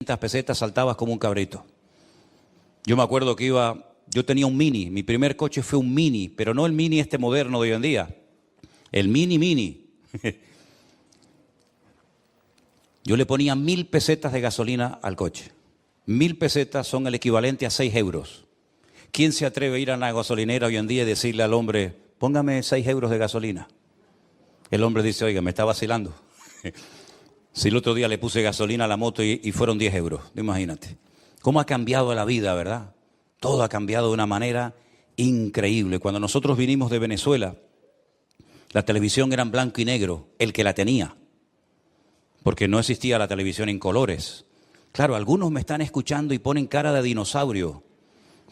pesetas saltabas como un cabrito. Yo me acuerdo que yo tenía un Mini, mi primer coche fue un Mini, pero no el Mini este moderno de hoy en día, el Mini. Yo le ponía 1000 pesetas de gasolina al coche. 1000 pesetas son el equivalente a 6 euros. ¿Quién se atreve a ir a una gasolinera hoy en día y decirle al hombre, póngame 6 euros de gasolina? El hombre dice, oiga, me está vacilando. Si el otro día le puse gasolina a la moto y fueron 10 euros, imagínate. ¿Cómo ha cambiado la vida, verdad? Todo ha cambiado de una manera increíble. Cuando nosotros vinimos de Venezuela, la televisión era en blanco y negro, el que la tenía, porque no existía la televisión en colores. Claro, algunos me están escuchando y ponen cara de dinosaurio,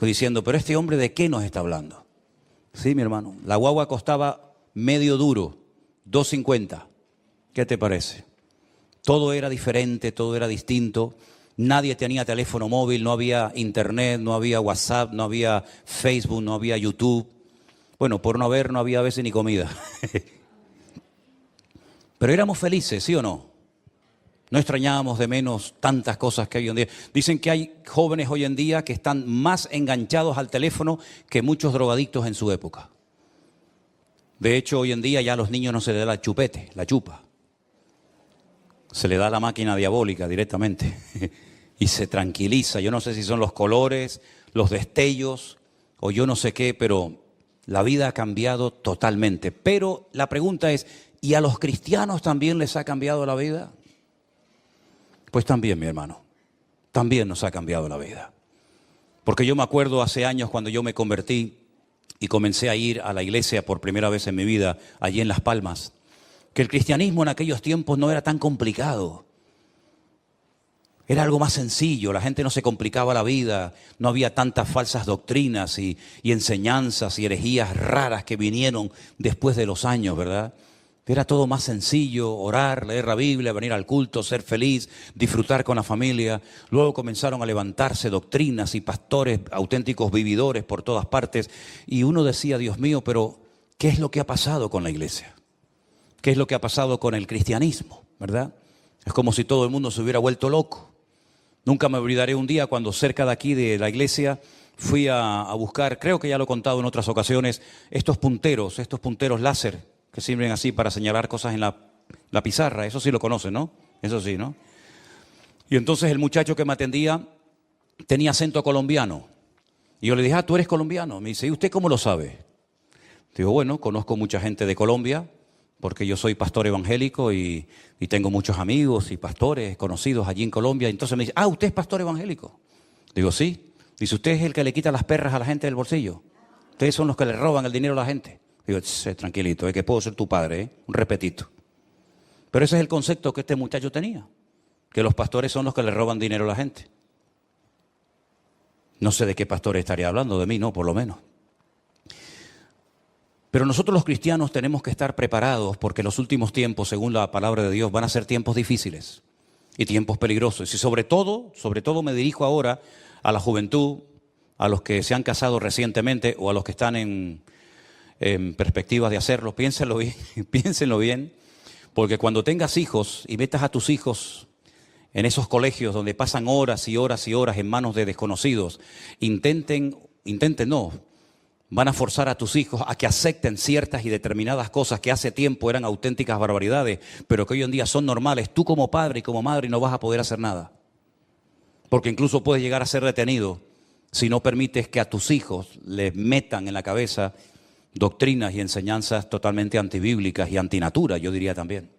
diciendo, pero este hombre ¿de qué nos está hablando? Sí, mi hermano, la guagua costaba medio duro, 2.50. ¿Qué te parece? Todo era diferente, todo era distinto. Nadie tenía teléfono móvil, no había internet, no había WhatsApp, no había Facebook, no había YouTube. Bueno, por no haber, no había a veces ni comida. Pero éramos felices, ¿sí o no? No extrañábamos de menos tantas cosas que hay hoy en día. Dicen que hay jóvenes hoy en día que están más enganchados al teléfono que muchos drogadictos en su época. De hecho, hoy en día ya a los niños no se les da la chupete, la chupa. Se le da la máquina diabólica directamente y se tranquiliza. Yo no sé si son los colores, los destellos o yo no sé qué, pero la vida ha cambiado totalmente. Pero la pregunta es, ¿y a los cristianos también les ha cambiado la vida? Pues también, mi hermano, también nos ha cambiado la vida. Porque yo me acuerdo hace años cuando yo me convertí y comencé a ir a la iglesia por primera vez en mi vida, allí en Las Palmas, que el cristianismo en aquellos tiempos no era tan complicado. Era algo más sencillo, la gente no se complicaba la vida, no había tantas falsas doctrinas y enseñanzas y herejías raras que vinieron después de los años, ¿verdad? Era todo más sencillo, orar, leer la Biblia, venir al culto, ser feliz, disfrutar con la familia. Luego comenzaron a levantarse doctrinas y pastores auténticos vividores por todas partes. Y uno decía, Dios mío, pero ¿qué es lo que ha pasado con la iglesia? ¿Qué es lo que ha pasado con el cristianismo? ¿Verdad? Es como si todo el mundo se hubiera vuelto loco. Nunca me olvidaré un día cuando cerca de aquí de la iglesia fui a buscar, creo que ya lo he contado en otras ocasiones, estos punteros láser, que sirven así para señalar cosas en la pizarra. Eso sí lo conocen, ¿no? Eso sí, ¿no? Y entonces el muchacho que me atendía tenía acento colombiano. Y yo le dije, ¿tú eres colombiano? Me dice, ¿y usted cómo lo sabe? Digo, bueno, conozco mucha gente de Colombia, porque yo soy pastor evangélico y tengo muchos amigos y pastores conocidos allí en Colombia. Entonces me dice, ¿usted es pastor evangélico? Digo, sí. Dice, ¿usted es el que le quita las perras a la gente del bolsillo? Ustedes son los que le roban el dinero a la gente. Digo, tranquilito, que puedo ser tu padre, un repetito. Pero ese es el concepto que este muchacho tenía, que los pastores son los que le roban dinero a la gente. No sé de qué pastor estaría hablando, de mí no, por lo menos. Pero nosotros los cristianos tenemos que estar preparados porque los últimos tiempos, según la palabra de Dios, van a ser tiempos difíciles y tiempos peligrosos. Y sobre todo me dirijo ahora a la juventud, a los que se han casado recientemente o a los que están en perspectivas de hacerlo. Piénsenlo bien, porque cuando tengas hijos y metas a tus hijos en esos colegios donde pasan horas y horas y horas en manos de desconocidos, van a forzar a tus hijos a que acepten ciertas y determinadas cosas que hace tiempo eran auténticas barbaridades, pero que hoy en día son normales. Tú como padre y como madre no vas a poder hacer nada, porque incluso puedes llegar a ser detenido si no permites que a tus hijos les metan en la cabeza doctrinas y enseñanzas totalmente antibíblicas y antinatura, yo diría también.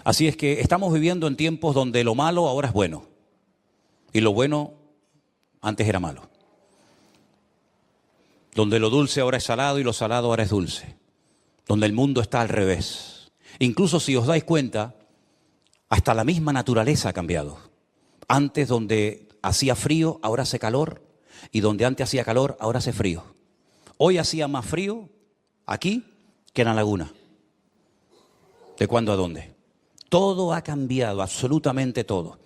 Así es que estamos viviendo en tiempos donde lo malo ahora es bueno y lo bueno antes era malo. Donde lo dulce ahora es salado y lo salado ahora es dulce. Donde el mundo está al revés. Incluso si os dais cuenta, hasta la misma naturaleza ha cambiado. Antes donde hacía frío, ahora hace calor. Y donde antes hacía calor, ahora hace frío. Hoy hacía más frío aquí que en la laguna. ¿De cuándo a dónde? Todo ha cambiado, absolutamente todo.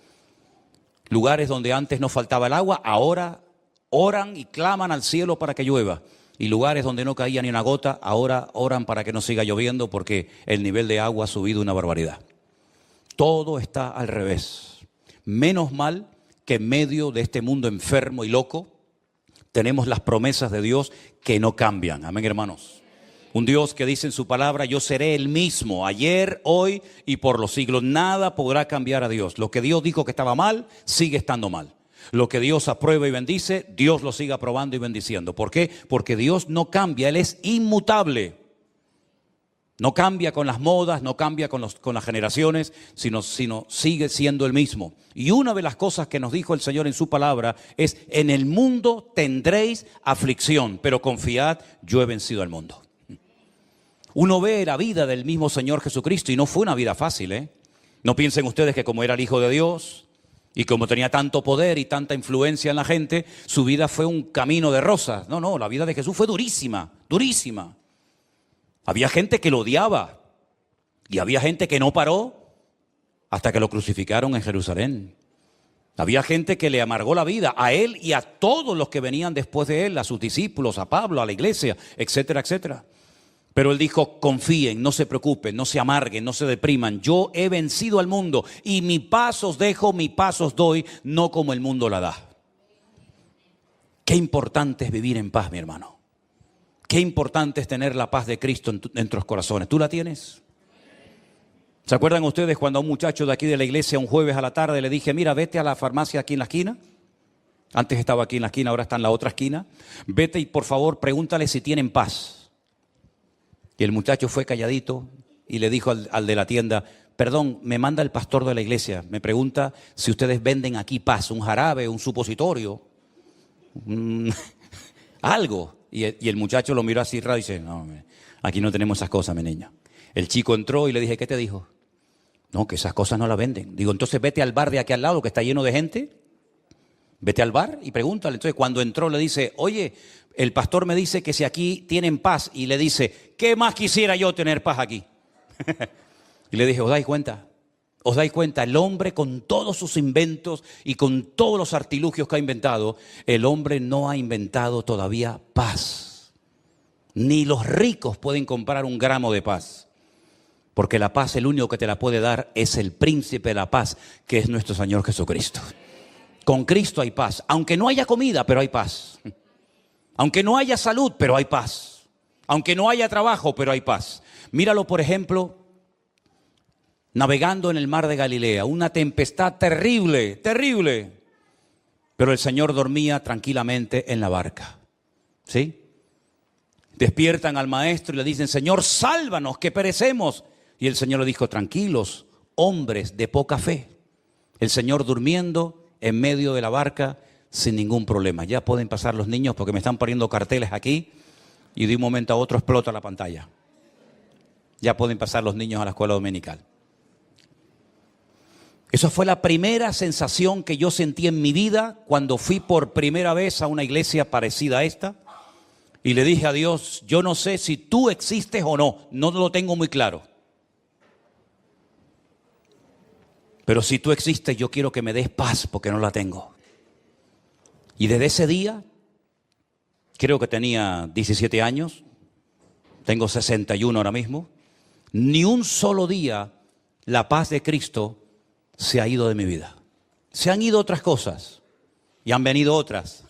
Lugares donde antes no faltaba el agua, ahora oran y claman al cielo para que llueva. Y lugares donde no caía ni una gota, ahora oran para que no siga lloviendo porque el nivel de agua ha subido una barbaridad. Todo está al revés. Menos mal que en medio de este mundo enfermo y loco tenemos las promesas de Dios que no cambian. Amén, hermanos. Un Dios que dice en su palabra: yo seré el mismo, ayer, hoy y por los siglos. Nada podrá cambiar a Dios. Lo que Dios dijo que estaba mal, sigue estando mal. Lo que Dios aprueba y bendice, Dios lo sigue aprobando y bendiciendo. ¿Por qué? Porque Dios no cambia, Él es inmutable. No cambia con las modas, no cambia con las generaciones, sino sigue siendo el mismo. Y una de las cosas que nos dijo el Señor en su palabra es: en el mundo tendréis aflicción, pero confiad, yo he vencido al mundo. Uno ve la vida del mismo Señor Jesucristo y no fue una vida fácil, ¿eh? No piensen ustedes que como era el Hijo de Dios y como tenía tanto poder y tanta influencia en la gente, su vida fue un camino de rosas. No, la vida de Jesús fue durísima, durísima. Había gente que lo odiaba y había gente que no paró hasta que lo crucificaron en Jerusalén. Había gente que le amargó la vida a él y a todos los que venían después de él, a sus discípulos, a Pablo, a la iglesia, etcétera, etcétera. Pero él dijo: confíen, no se preocupen, no se amarguen, no se depriman. Yo he vencido al mundo y mi paz os dejo, mi paz os doy, no como el mundo la da. Qué importante es vivir en paz, mi hermano. Qué importante es tener la paz de Cristo en nuestros corazones. ¿Tú la tienes? ¿Se acuerdan ustedes cuando a un muchacho de aquí de la iglesia un jueves a la tarde le dije: mira, vete a la farmacia aquí en la esquina? Antes estaba aquí en la esquina, ahora está en la otra esquina. Vete y por favor pregúntale si tienen paz. Y el muchacho fue calladito y le dijo al de la tienda: perdón, me manda el pastor de la iglesia, me pregunta si ustedes venden aquí paz, un jarabe, un supositorio, algo. Y el muchacho lo miró así raro y dice: no, aquí no tenemos esas cosas, mi niño. El chico entró y le dije: ¿qué te dijo? No, que esas cosas no las venden. Digo: entonces vete al bar de aquí al lado que está lleno de gente. Vete al bar y pregúntale. Entonces cuando entró le dice: oye, el pastor me dice que si aquí tienen paz. Y le dice: ¿qué más quisiera yo tener paz aquí? Y le dije: ¿os dais cuenta? ¿Os dais cuenta? El hombre, con todos sus inventos y con todos los artilugios que ha inventado, el hombre no ha inventado todavía paz. Ni los ricos pueden comprar un gramo de paz. Porque la paz, el único que te la puede dar es el príncipe de la paz, que es nuestro Señor Jesucristo. Con Cristo hay paz. Aunque no haya comida, pero hay paz. Aunque no haya salud, pero hay paz. Aunque no haya trabajo, pero hay paz. Míralo, por ejemplo, navegando en el mar de Galilea. Una tempestad terrible, terrible. Pero el Señor dormía tranquilamente en la barca. ¿Sí? Despiertan al maestro y le dicen: Señor, sálvanos, que perecemos. Y el Señor le dijo: tranquilos, hombres de poca fe. El Señor durmiendo en medio de la barca sin ningún problema. Ya pueden pasar los niños porque me están poniendo carteles aquí y de un momento a otro explota la pantalla. Ya pueden pasar los niños a la escuela dominical. Esa fue la primera sensación que yo sentí en mi vida cuando fui por primera vez a una iglesia parecida a esta y le dije a Dios: yo no sé si tú existes o no, no lo tengo muy claro. Pero si tú existes, yo quiero que me des paz porque no la tengo. Y desde ese día, creo que tenía 17 años, tengo 61 ahora mismo, ni un solo día la paz de Cristo se ha ido de mi vida. Se han ido otras cosas y han venido otras,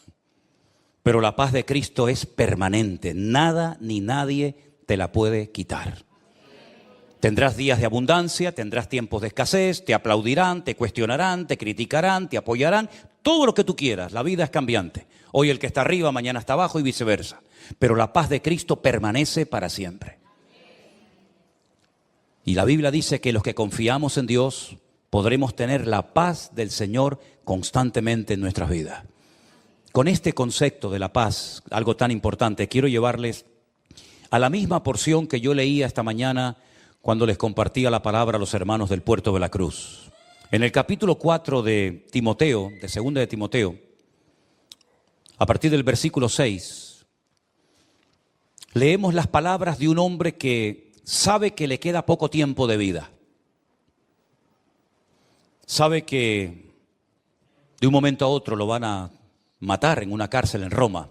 pero la paz de Cristo es permanente. Nada ni nadie te la puede quitar. Tendrás días de abundancia, tendrás tiempos de escasez, te aplaudirán, te cuestionarán, te criticarán, te apoyarán, todo lo que tú quieras. La vida es cambiante. Hoy el que está arriba, mañana está abajo y viceversa. Pero la paz de Cristo permanece para siempre. Y la Biblia dice que los que confiamos en Dios podremos tener la paz del Señor constantemente en nuestras vidas. Con este concepto de la paz, algo tan importante, quiero llevarles a la misma porción que yo leía esta mañana cuando les compartía la palabra a los hermanos del Puerto de la Cruz. En el capítulo 4 de Timoteo, de segunda de Timoteo, a partir del versículo 6, leemos las palabras de un hombre que sabe que le queda poco tiempo de vida. Sabe que de un momento a otro lo van a matar en una cárcel en Roma.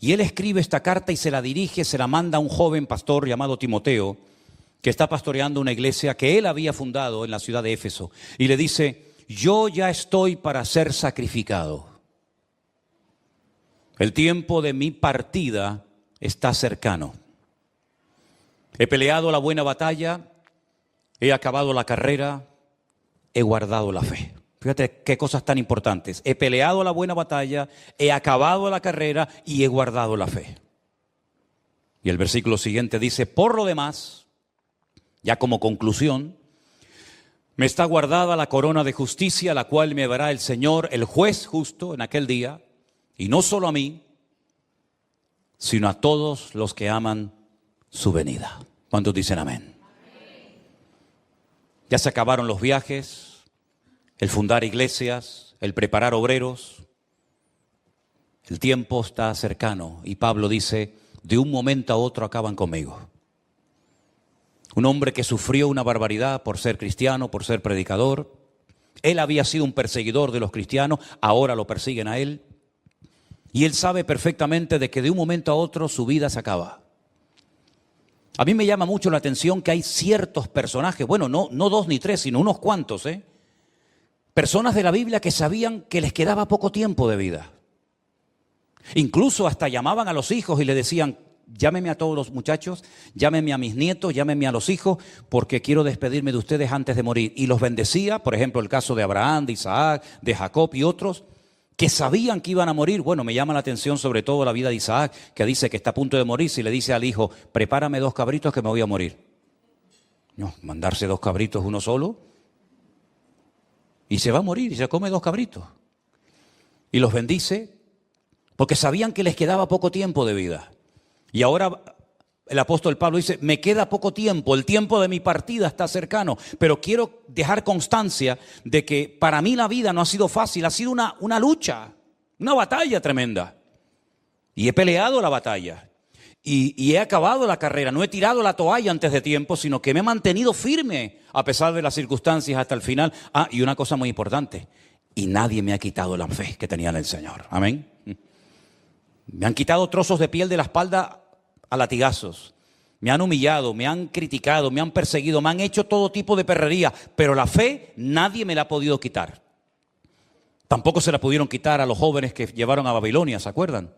Y él escribe esta carta y se la dirige, se la manda a un joven pastor llamado Timoteo, que está pastoreando una iglesia que él había fundado en la ciudad de Éfeso. Y le dice: yo ya estoy para ser sacrificado. El tiempo de mi partida está cercano. He peleado la buena batalla, he acabado la carrera, he guardado la fe. Fíjate qué cosas tan importantes. He peleado la buena batalla, he acabado la carrera y he guardado la fe. Y el versículo siguiente dice, por lo demás, ya como conclusión, me está guardada la corona de justicia, la cual me dará el Señor, el juez justo, en aquel día, y no solo a mí, sino a todos los que aman su venida. ¿Cuántos dicen amén? Ya se acabaron los viajes, el fundar iglesias, el preparar obreros. El tiempo está cercano y Pablo dice, de un momento a otro acaban conmigo. Un hombre que sufrió una barbaridad por ser cristiano, por ser predicador. Él había sido un perseguidor de los cristianos, ahora lo persiguen a él. Y él sabe perfectamente de que de un momento a otro su vida se acaba. A mí me llama mucho la atención que hay ciertos personajes, bueno, no dos ni tres, sino unos cuantos, personas de la Biblia que sabían que les quedaba poco tiempo de vida. Incluso hasta llamaban a los hijos y le decían, llámeme a todos los muchachos, llámeme a mis nietos, llámeme a los hijos, porque quiero despedirme de ustedes antes de morir. Y los bendecía, por ejemplo, el caso de Abraham, de Isaac, de Jacob y otros, que sabían que iban a morir. Bueno, me llama la atención sobre todo la vida de Isaac, que dice que está a punto de morir, si le dice al hijo, prepárame 2 cabritos que me voy a morir. No, mandarse 2 cabritos uno solo, y se va a morir, y se come 2 cabritos. Y los bendice, porque sabían que les quedaba poco tiempo de vida. Y ahora el apóstol Pablo dice, me queda poco tiempo, el tiempo de mi partida está cercano, pero quiero dejar constancia de que para mí la vida no ha sido fácil, ha sido una lucha, una batalla tremenda. Y he peleado la batalla y he acabado la carrera, no he tirado la toalla antes de tiempo, sino que me he mantenido firme a pesar de las circunstancias hasta el final. Ah, y una cosa muy importante, y nadie me ha quitado la fe que tenía en el Señor. Amén. Me han quitado trozos de piel de la espalda a latigazos, me han humillado, me han criticado, me han perseguido, me han hecho todo tipo de perrería, pero la fe nadie me la ha podido quitar. Tampoco se la pudieron quitar a los jóvenes que llevaron a Babilonia, ¿se acuerdan?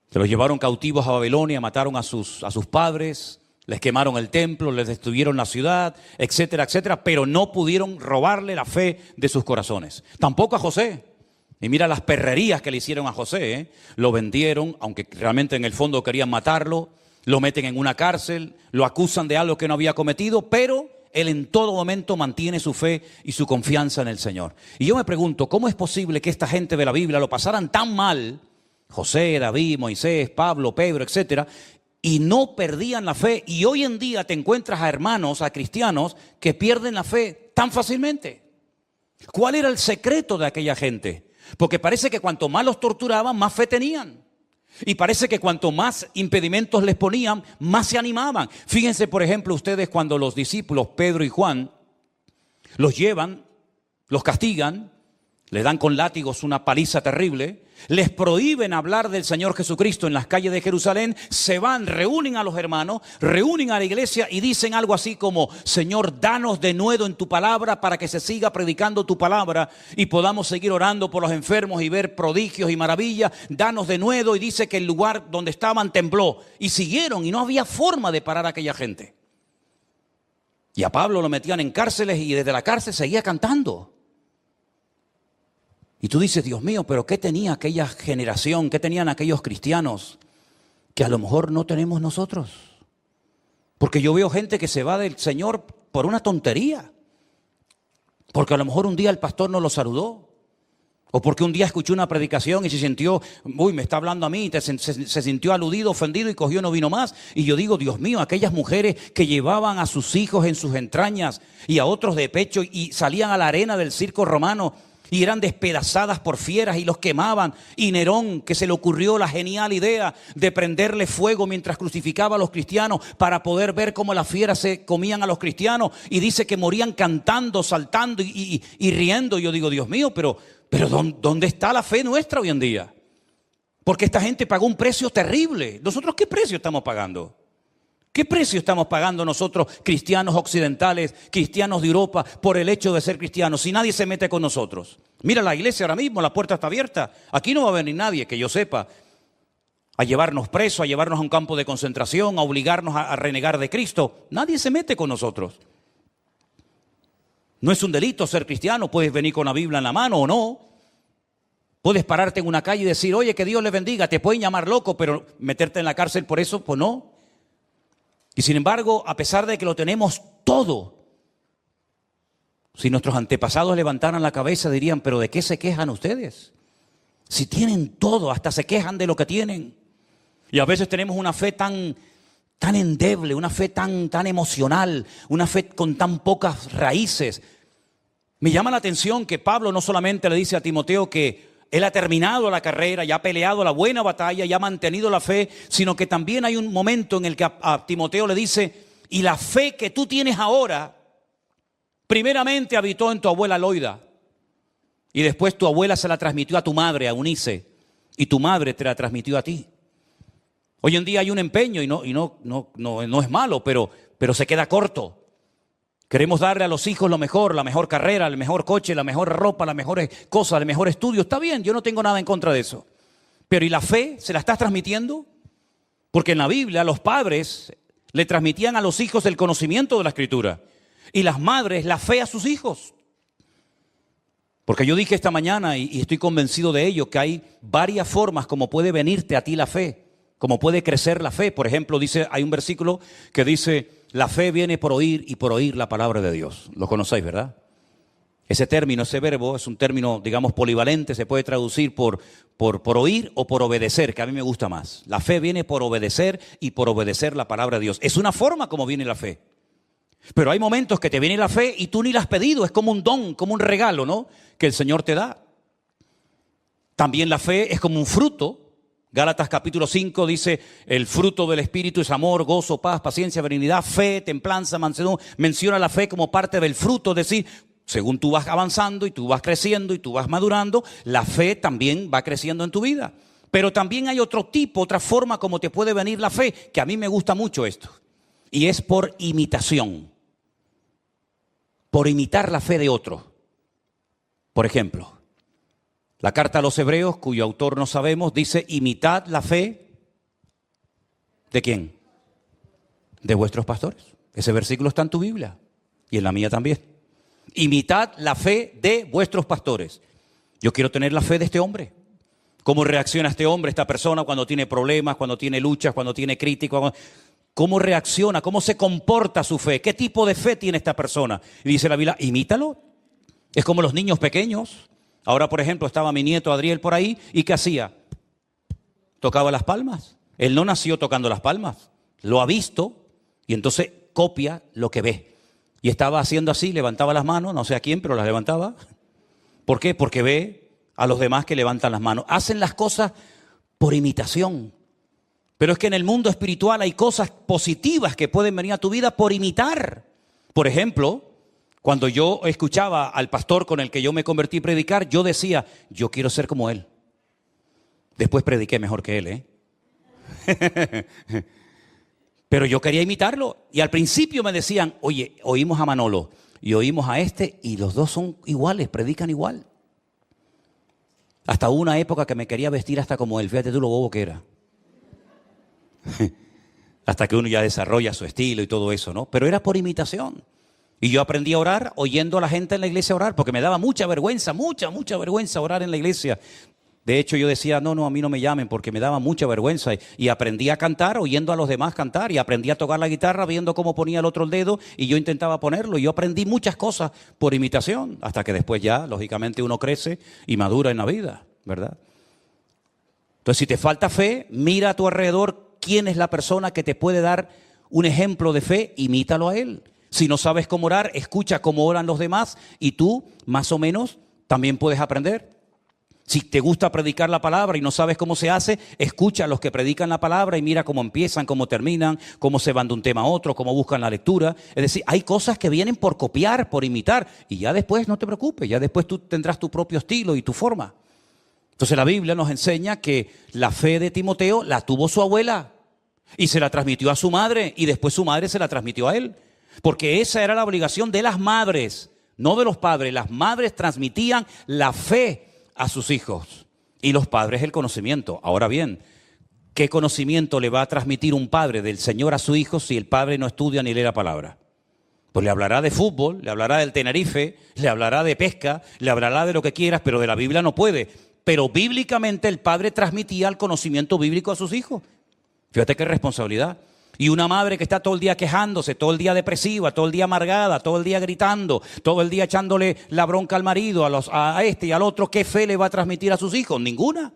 Se los llevaron cautivos a Babilonia, mataron a sus padres, les quemaron el templo, les destruyeron la ciudad, etcétera, etcétera, pero no pudieron robarle la fe de sus corazones. Tampoco a José. Y mira las perrerías que le hicieron a José, Lo vendieron, aunque realmente en el fondo querían matarlo, lo meten en una cárcel, lo acusan de algo que no había cometido, pero él en todo momento mantiene su fe y su confianza en el Señor. Y yo me pregunto, ¿cómo es posible que esta gente de la Biblia lo pasaran tan mal, José, David, Moisés, Pablo, Pedro, etcétera, y no perdían la fe? Y hoy en día te encuentras a hermanos, a cristianos, que pierden la fe tan fácilmente. ¿Cuál era el secreto de aquella gente? Porque parece que cuanto más los torturaban, más fe tenían. Y parece que cuanto más impedimentos les ponían, más se animaban. Fíjense, por ejemplo, ustedes cuando los discípulos, Pedro y Juan, los llevan, los castigan, les dan con látigos una paliza terrible, les prohíben hablar del Señor Jesucristo en las calles de Jerusalén, se van, reúnen a los hermanos, reúnen a la iglesia y dicen algo así como, Señor, danos de nuevo en tu palabra para que se siga predicando tu palabra y podamos seguir orando por los enfermos y ver prodigios y maravillas. Danos de nuevo. Y dice que el lugar donde estaban tembló y siguieron y no había forma de parar a aquella gente. Y a Pablo lo metían en cárceles y desde la cárcel seguía cantando. Y tú dices, Dios mío, pero ¿qué tenía aquella generación? ¿Qué tenían aquellos cristianos que a lo mejor no tenemos nosotros? Porque yo veo gente que se va del Señor por una tontería. Porque a lo mejor un día el pastor no lo saludó. O porque un día escuchó una predicación y se sintió, me está hablando a mí, se sintió aludido, ofendido y cogió no vino más. Y yo digo, Dios mío, aquellas mujeres que llevaban a sus hijos en sus entrañas y a otros de pecho y salían a la arena del circo romano y eran despedazadas por fieras y los quemaban. Y Nerón, que se le ocurrió la genial idea de prenderle fuego mientras crucificaba a los cristianos para poder ver cómo las fieras se comían a los cristianos. Y dice que morían cantando, saltando y riendo. Yo digo, Dios mío, pero ¿dónde está la fe nuestra hoy en día? Porque esta gente pagó un precio terrible. ¿Nosotros qué precio estamos pagando? ¿Qué precio estamos pagando nosotros, cristianos occidentales, cristianos de Europa, por el hecho de ser cristianos, si nadie se mete con nosotros? Mira la iglesia ahora mismo, la puerta está abierta. Aquí no va a venir nadie, que yo sepa, a llevarnos presos, a llevarnos a un campo de concentración, a obligarnos a renegar de Cristo. Nadie se mete con nosotros. No es un delito ser cristiano, puedes venir con la Biblia en la mano o no. Puedes pararte en una calle y decir, oye, que Dios le bendiga, te pueden llamar loco, pero meterte en la cárcel por eso, pues no. Y sin embargo, a pesar de que lo tenemos todo, si nuestros antepasados levantaran la cabeza dirían, pero ¿de qué se quejan ustedes? Si tienen todo, hasta se quejan de lo que tienen. Y a veces tenemos una fe tan endeble, una fe tan emocional, una fe con tan pocas raíces. Me llama la atención que Pablo no solamente le dice a Timoteo que él ha terminado la carrera, ya ha peleado la buena batalla, ya ha mantenido la fe, sino que también hay un momento en el que a Timoteo le dice, y la fe que tú tienes ahora, primeramente habitó en tu abuela Loida, y después tu abuela se la transmitió a tu madre, a Eunice, y tu madre te la transmitió a ti. Hoy en día hay un empeño, y no es malo, pero se queda corto. Queremos darle a los hijos lo mejor, la mejor carrera, el mejor coche, la mejor ropa, las mejores cosas, el mejor estudio. Está bien, yo no tengo nada en contra de eso. Pero ¿y la fe? ¿Se la estás transmitiendo? Porque en la Biblia los padres le transmitían a los hijos el conocimiento de la Escritura. Y las madres la fe a sus hijos. Porque yo dije esta mañana, y estoy convencido de ello, que hay varias formas como puede venirte a ti la fe. Como puede crecer la fe. Por ejemplo, hay un versículo que dice, la fe viene por oír y por oír la palabra de Dios. Lo conocéis, ¿verdad? Ese término, ese verbo, es un término, digamos, polivalente. Se puede traducir por oír o por obedecer, que a mí me gusta más. La fe viene por obedecer y por obedecer la palabra de Dios. Es una forma como viene la fe. Pero hay momentos que te viene la fe y tú ni la has pedido. Es como un don, como un regalo, ¿no? Que el Señor te da. También la fe es como un fruto. Gálatas capítulo 5 dice, el fruto del Espíritu es amor, gozo, paz, paciencia, benignidad, fe, templanza, mansedumbre. Menciona la fe como parte del fruto, es decir, según tú vas avanzando y tú vas creciendo y tú vas madurando, la fe también va creciendo en tu vida. Pero también hay otro tipo, otra forma como te puede venir la fe, que a mí me gusta mucho esto. Y es por imitación. Por imitar la fe de otro. Por ejemplo, la carta a los Hebreos, cuyo autor no sabemos, dice, imitad la fe, ¿de quién? De vuestros pastores. Ese versículo está en tu Biblia y en la mía también. Imitad la fe de vuestros pastores. Yo quiero tener la fe de este hombre. ¿Cómo reacciona este hombre, esta persona, cuando tiene problemas, cuando tiene luchas, cuando tiene críticas? ¿Cómo reacciona? ¿Cómo se comporta su fe? ¿Qué tipo de fe tiene esta persona? Y dice la Biblia, imítalo. Es como los niños pequeños. Ahora, por ejemplo, estaba mi nieto Adriel por ahí, ¿y qué hacía? Tocaba las palmas. Él no nació tocando las palmas, lo ha visto y entonces copia lo que ve. Y estaba haciendo así, levantaba las manos, no sé a quién, pero las levantaba. ¿Por qué? Porque ve a los demás que levantan las manos. Hacen las cosas por imitación. Pero es que en el mundo espiritual hay cosas positivas que pueden venir a tu vida por imitar. Por ejemplo, cuando yo escuchaba al pastor con el que yo me convertí a predicar, yo decía, yo quiero ser como él. Después prediqué mejor que él, Pero yo quería imitarlo. Y al principio me decían, oye, oímos a Manolo y oímos a este y los dos son iguales, predican igual. Hasta hubo una época que me quería vestir hasta como él. Fíjate tú lo bobo que era. Hasta que uno ya desarrolla su estilo y todo eso, ¿no? Pero era por imitación. Y yo aprendí a orar oyendo a la gente en la iglesia orar, porque me daba mucha vergüenza orar en la iglesia. De hecho, yo decía, no, a mí no me llamen porque me daba mucha vergüenza. Y aprendí a cantar oyendo a los demás cantar. Y aprendí a tocar la guitarra viendo cómo ponía el otro el dedo y yo intentaba ponerlo. Y yo aprendí muchas cosas por imitación, hasta que después ya, lógicamente, uno crece y madura en la vida, ¿verdad? Entonces, si te falta fe, mira a tu alrededor quién es la persona que te puede dar un ejemplo de fe, imítalo a él. Si no sabes cómo orar, escucha cómo oran los demás y tú, más o menos, también puedes aprender. Si te gusta predicar la palabra y no sabes cómo se hace, escucha a los que predican la palabra y mira cómo empiezan, cómo terminan, cómo se van de un tema a otro, cómo buscan la lectura. Es decir, hay cosas que vienen por copiar, por imitar, y ya después no te preocupes, ya después tú tendrás tu propio estilo y tu forma. Entonces la Biblia nos enseña que la fe de Timoteo la tuvo su abuela. Y se la transmitió a su madre y después su madre se la transmitió a él. Porque esa era la obligación de las madres, no de los padres. Las madres transmitían la fe a sus hijos y los padres el conocimiento. Ahora bien, ¿qué conocimiento le va a transmitir un padre del Señor a su hijo si el padre no estudia ni lee la palabra? Pues le hablará de fútbol, le hablará del Tenerife, le hablará de pesca, le hablará de lo que quieras, pero de la Biblia no puede. Pero bíblicamente el padre transmitía el conocimiento bíblico a sus hijos. Fíjate qué responsabilidad. Y una madre que está todo el día quejándose, todo el día depresiva, todo el día amargada, todo el día gritando, todo el día echándole la bronca al marido, a este y al otro, ¿qué fe le va a transmitir a sus hijos? Ninguna.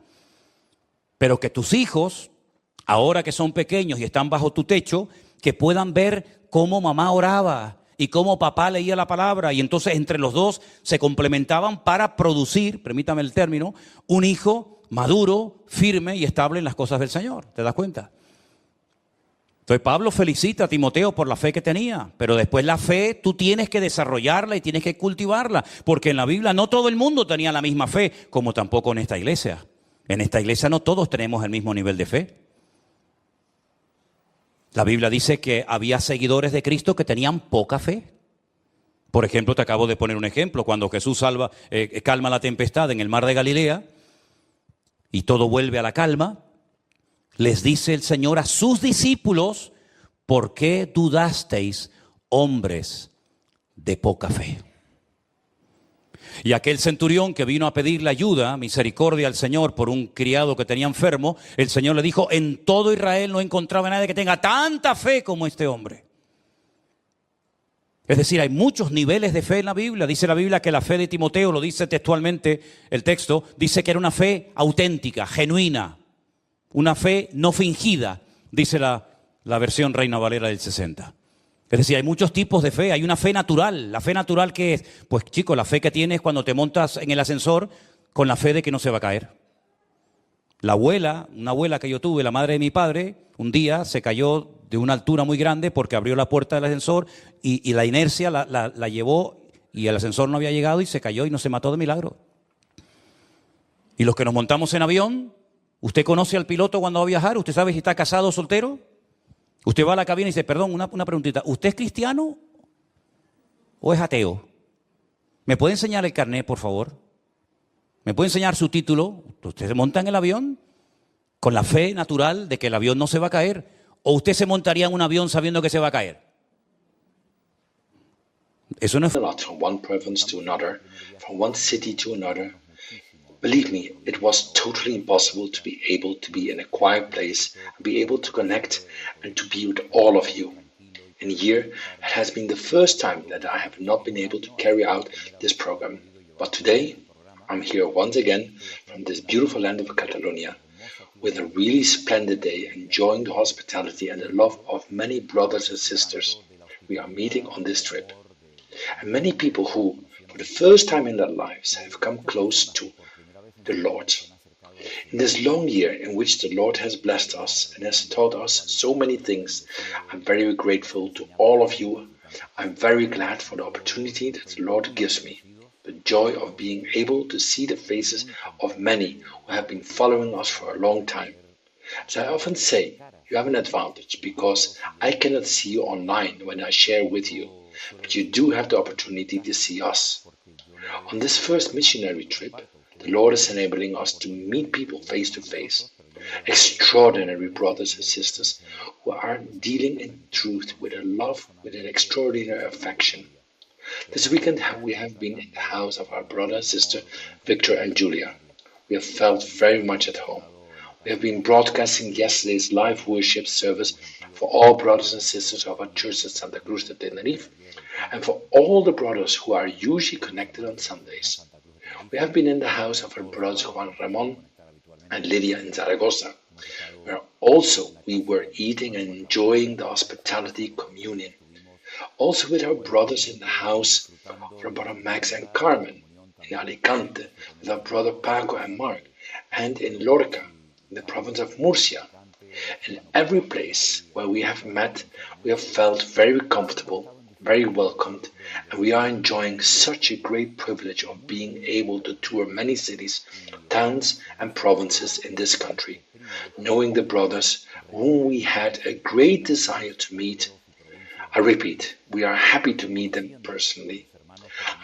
Pero que tus hijos, ahora que son pequeños y están bajo tu techo, que puedan ver cómo mamá oraba y cómo papá leía la palabra, y entonces entre los dos se complementaban para producir, permítame el término, un hijo maduro, firme y estable en las cosas del Señor. ¿Te das cuenta? Entonces Pablo felicita a Timoteo por la fe que tenía, pero después la fe tú tienes que desarrollarla y tienes que cultivarla, porque en la Biblia no todo el mundo tenía la misma fe, como tampoco en esta iglesia. En esta iglesia no todos tenemos el mismo nivel de fe. La Biblia dice que había seguidores de Cristo que tenían poca fe. Por ejemplo, te acabo de poner un ejemplo. Cuando Jesús calma la tempestad en el mar de Galilea y todo vuelve a la calma, les dice el Señor a sus discípulos: ¿por qué dudasteis, hombres de poca fe? Y aquel centurión que vino a pedirle ayuda, misericordia al Señor por un criado que tenía enfermo, el Señor le dijo: en todo Israel no encontraba a nadie que tenga tanta fe como este hombre. Es decir, hay muchos niveles de fe en la Biblia. Dice la Biblia que la fe de Timoteo, lo dice textualmente el texto, dice que era una fe auténtica, genuina, una fe no fingida, dice la versión Reina Valera del 60. Es decir, hay muchos tipos de fe. Hay una fe natural. ¿La fe natural qué es? Pues chico, la fe que tienes cuando te montas en el ascensor con la fe de que no se va a caer. Una abuela que yo tuve, la madre de mi padre, un día se cayó de una altura muy grande porque abrió la puerta del ascensor y la inercia la llevó y el ascensor no había llegado y se cayó y no se mató de milagro. Y los que nos montamos en avión, ¿usted conoce al piloto cuando va a viajar? ¿Usted sabe si está casado o soltero? Usted va a la cabina y dice: perdón, una preguntita, ¿usted es cristiano o es ateo? ¿Me puede enseñar el carnet, por favor? ¿Me puede enseñar su título? ¿Usted se monta en el avión con la fe natural de que el avión no se va a caer? ¿O usted se montaría en un avión sabiendo que se va a caer? Eso no es... From one province to another, from one city to another. Believe me, it was totally impossible to be able to be in a quiet place and be able to connect and to be with all of you. And here, it has been the first time that I have not been able to carry out this program. But today, I'm here once again from this beautiful land of Catalonia with a really splendid day, enjoying the hospitality and the love of many brothers and sisters we are meeting on this trip. And many people who, for the first time in their lives, have come close to the Lord. In this long year in which the Lord has blessed us and has taught us so many things, I'm very grateful to all of you. I'm very glad for the opportunity that the Lord gives me, the joy of being able to see the faces of many who have been following us for a long time. As I often say, you have an advantage because I cannot see you online when I share with you, but you do have the opportunity to see us. On this first missionary trip, the Lord is enabling us to meet people face to face, extraordinary brothers and sisters who are dealing in truth with a love, with an extraordinary affection. This weekend we have been in the house of our brother and sister Victor and Julia. We have felt very much at home. We have been broadcasting yesterday's live worship service for all brothers and sisters of our church at Santa Cruz de Tenerife and for all the brothers who are usually connected on Sundays. We have been in the house of our brothers Juan Ramon and Lydia in Zaragoza, where also we were eating and enjoying the hospitality communion. Also with our brothers in the house of our brother Max and Carmen in Alicante, with our brother Paco and Mark, and in Lorca, in the province of Murcia. In every place where we have met, we have felt very comfortable, very welcomed, and we are enjoying such a great privilege of being able to tour many cities, towns, and provinces in this country, knowing the brothers whom we had a great desire to meet. I repeat, we are happy to meet them personally.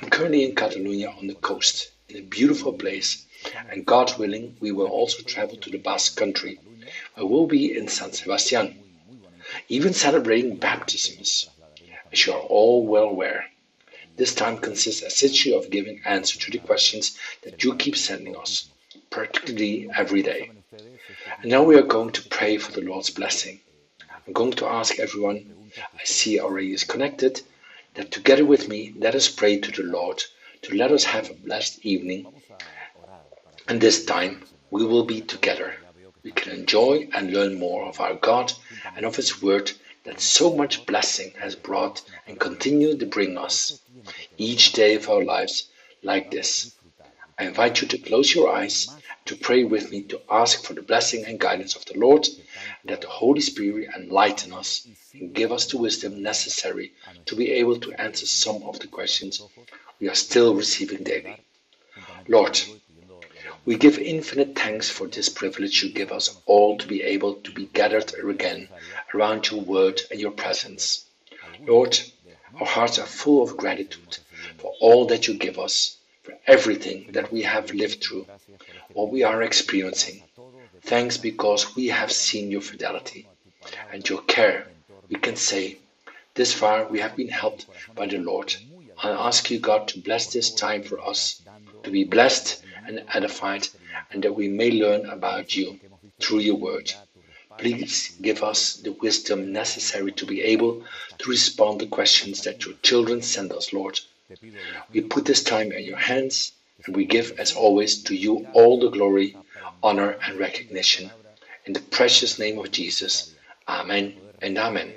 I'm currently in Catalonia on the coast, in a beautiful place, and God willing, we will also travel to the Basque country, where we'll be in San Sebastian, even celebrating baptisms. As you are all well aware, this time consists essentially of giving answer to the questions that you keep sending us, practically every day. And now we are going to pray for the Lord's blessing. I'm going to ask everyone I see already is connected, that together with me, let us pray to the Lord to let us have a blessed evening. And this time we will be together. We can enjoy and learn more of our God and of His Word that so much blessing has brought and continue to bring us each day of our lives like this. I invite you to close your eyes, to pray with me, to ask for the blessing and guidance of the Lord, and that the Holy Spirit enlighten us and give us the wisdom necessary to be able to answer some of the questions we are still receiving daily. Lord, we give infinite thanks for this privilege you give us all to be able to be gathered again around your word and your presence. Lord, our hearts are full of gratitude for all that you give us, for everything that we have lived through, what we are experiencing. Thanks because we have seen your fidelity and your care. We can say, this far we have been helped by the Lord. I ask you, God, to bless this time for us, to be blessed and edified, and that we may learn about you through your word. Please give us the wisdom necessary to be able to respond to questions that your children send us, Lord. We put this time in your hands, and we give, as always, to you all the glory, honor, and recognition. In the precious name of Jesus. Amen and amen.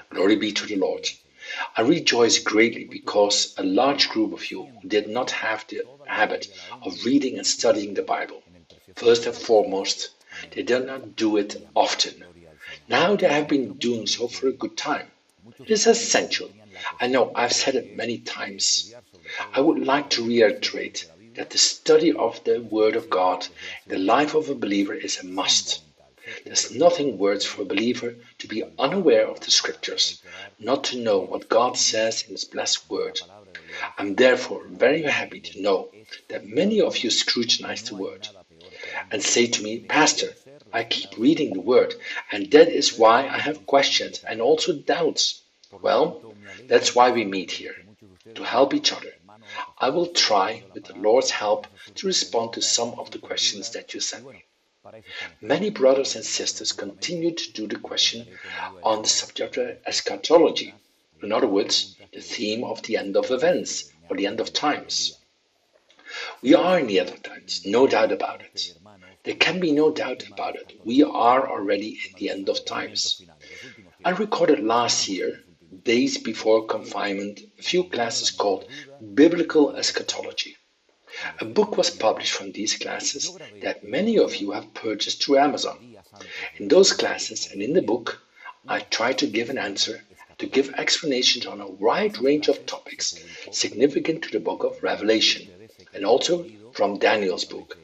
Glory be to the Lord. I rejoice greatly because a large group of you did not have the habit of reading and studying the Bible. First and foremost, they did not do it often. Now they have been doing so for a good time. It is essential. I know I've said it many times. I would like to reiterate that the study of the Word of God in the life of a believer is a must. There's nothing worse for a believer to be unaware of the Scriptures, not to know what God says in His blessed Word. I'm therefore very happy to know that many of you scrutinize the Word and say to me, Pastor, I keep reading the Word, and that is why I have questions and also doubts. Well, that's why we meet here, to help each other. I will try, with the Lord's help, to respond to some of the questions that you sent me. Many brothers and sisters continue to do the question on the subject of eschatology. In other words, the theme of the end of events or the end of times. We are in the end of times, no doubt about it. There can be no doubt about it. We are already in the end of times. I recorded last year, days before confinement, a few classes called Biblical Eschatology. A book was published from these classes that many of you have purchased through Amazon. In those classes and in the book, I try to give an answer, to give explanations on a wide range of topics significant to the book of Revelation, and also from Daniel's book.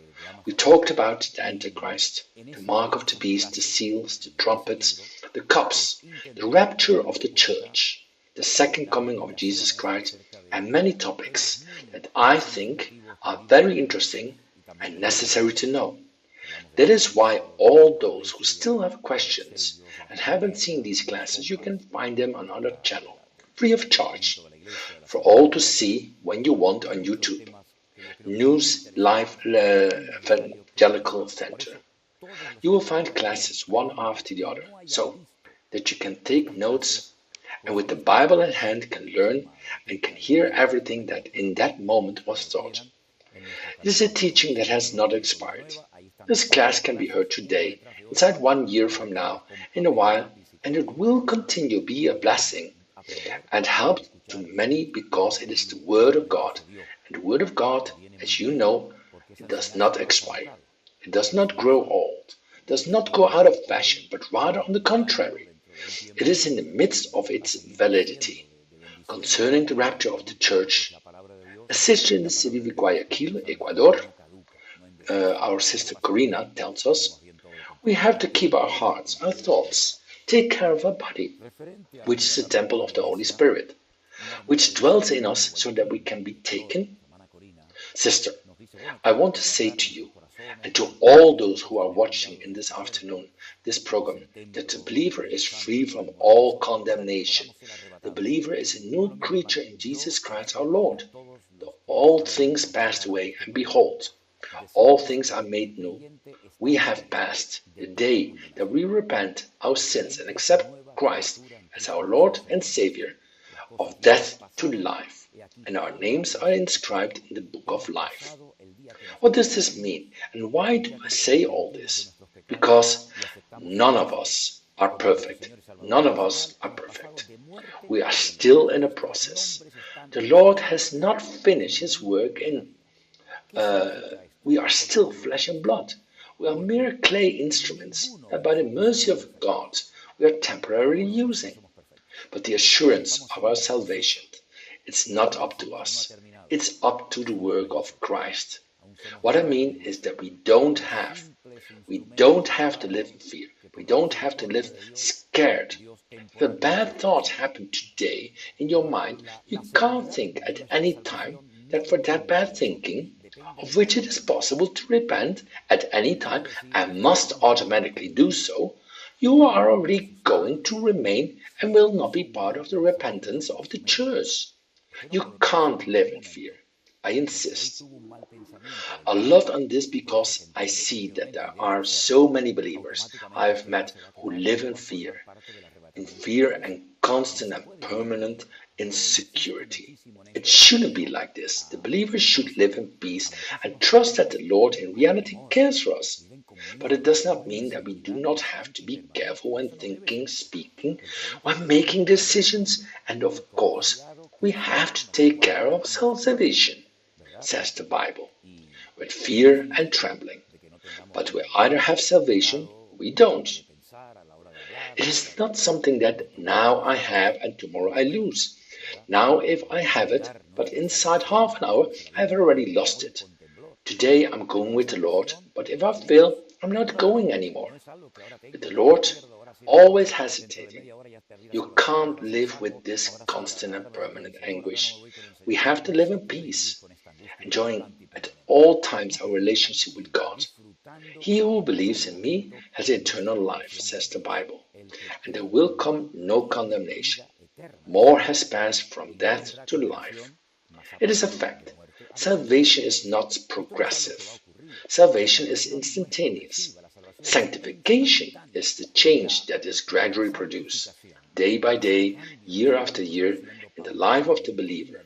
We talked about the Antichrist, the mark of the beast, the seals, the trumpets, the cups, the rapture of the church, the second coming of Jesus Christ, and many topics that I think are very interesting and necessary to know. That is why all those who still have questions and haven't seen these classes, you can find them on our channel, free of charge, for all to see when you want on YouTube. News Life Evangelical Center. You will find classes one after the other, so that you can take notes and with the Bible in hand can learn and can hear everything that in that moment was taught. It is a teaching that has not expired. This class can be heard today, inside 1 year from now, in a while, and it will continue be a blessing and help to many because it is the Word of God. And the Word of God, as you know, it does not expire. It does not grow old, does not go out of fashion, but rather on the contrary. It is in the midst of its validity. Concerning the rapture of the church, a sister in the city of Guayaquil, Ecuador, our sister Corina tells us, we have to keep our hearts, our thoughts, take care of our body, which is the temple of the Holy Spirit, which dwells in us so that we can be taken. Sister, I want to say to you and to all those who are watching in this afternoon, this program, that the believer is free from all condemnation. The believer is a new creature in Jesus Christ our Lord. All things passed away, and behold, all things are made new. We have passed the day that we repent our sins and accept Christ as our Lord and Savior, of death to life, and our names are inscribed in the book of life. What does this mean, and why do I say all this? Because none of us are perfect. None of us are perfect. We are still in a process. The Lord has not finished His work in. We are still flesh and blood. We are mere clay instruments that by the mercy of God we are temporarily using. But the assurance of our salvation, it's not up to us. It's up to the work of Christ. What I mean is that we don't have to live in fear. We don't have to live scared. If a bad thought happened today in your mind, you can't think at any time that for that bad thinking, of which it is possible to repent at any time and must automatically do so, you are already going to remain and will not be part of the repentance of the church. You can't live in fear. I insist a lot on this because I see that there are so many believers I have met who live in fear and constant and permanent insecurity. It shouldn't be like this. The believers should live in peace and trust that the Lord in reality cares for us. But it does not mean that we do not have to be careful when thinking, speaking, when making decisions, and of course, we have to take care of salvation, says the Bible, with fear and trembling. But we either have salvation or we don't. It is not something that now I have and tomorrow I lose. Now if I have it, but inside half an hour I have already lost it. Today I'm going with the Lord, but if I fail, I'm not going anymore. With the Lord, always hesitating. You can't live with this constant and permanent anguish. We have to live in peace, enjoying at all times our relationship with God. He who believes in me has eternal life, says the Bible, and there will come no condemnation. More has passed from death to life. It is a fact. Salvation is not progressive. Salvation is instantaneous. Sanctification is the change that is gradually produced, day by day, year after year, in the life of the believer.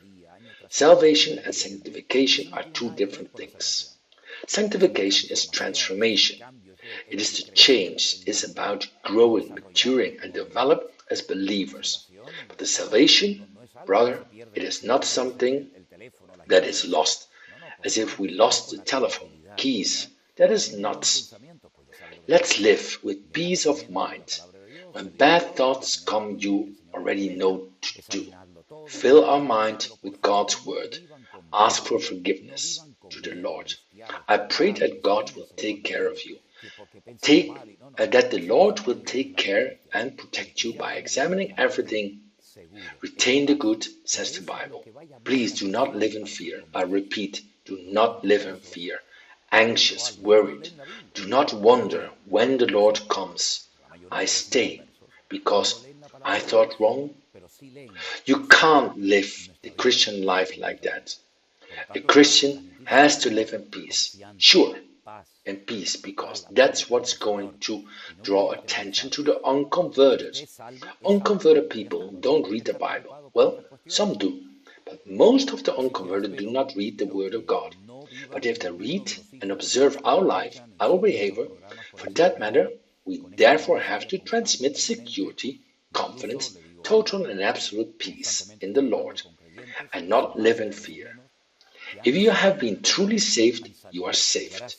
Salvation and sanctification are two different things. Sanctification is transformation. It is the change. It is about growing, maturing, and develop as believers. But the salvation, brother, it is not something that is lost, as if we lost the telephone, keys. That is not. Let's live with peace of mind. When bad thoughts come, you already know what to do. Fill our mind with God's word. Ask for forgiveness to the Lord. I pray that God will take care of you. That the Lord will take care and protect you by examining everything. Retain the good, says the Bible. Please do not live in fear. I repeat, do not live in fear. Anxious, worried. Do not wonder when the Lord comes. I stay because I thought wrong. You can't live the Christian life like that. A Christian has to live in peace. Sure, in peace, because that's what's going to draw attention to the unconverted. Unconverted people don't read the Bible. Well, some do, but most of the unconverted do not read the Word of God. But if they read and observe our life, our behavior, for that matter, we therefore have to transmit security, confidence, total and absolute peace in the Lord, and not live in fear. If you have been truly saved, you are saved.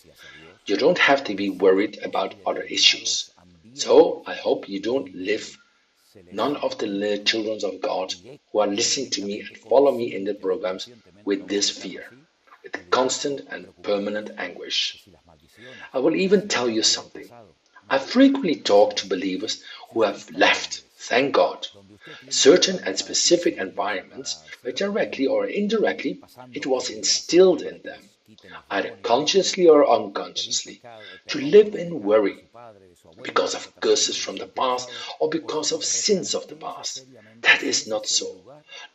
You don't have to be worried about other issues. So I hope you don't live none of the children of God who are listening to me and follow me in the programs with this fear, with constant and permanent anguish. I will even tell you something. I frequently talk to believers who have left, thank God, certain and specific environments where directly or indirectly it was instilled in them, either consciously or unconsciously, to live in worry because of curses from the past or because of sins of the past. That is not so,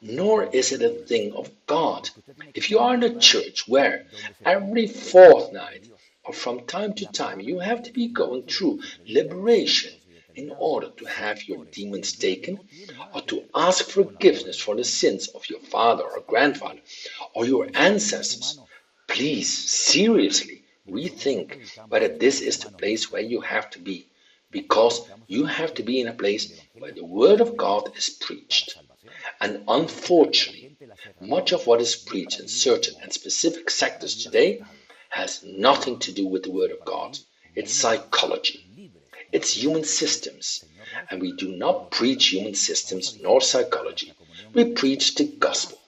nor is it a thing of God. If you are in a church where every fortnight or from time to time you have to be going through liberation in order to have your demons taken, or to ask forgiveness for the sins of your father or grandfather or your ancestors, please seriously rethink whether this is the place where you have to be, because you have to be in a place where the Word of God is preached. And unfortunately, much of what is preached in certain and specific sectors today has nothing to do with the Word of God. It's psychology. It's human systems. And we do not preach human systems nor psychology. We preach the gospel.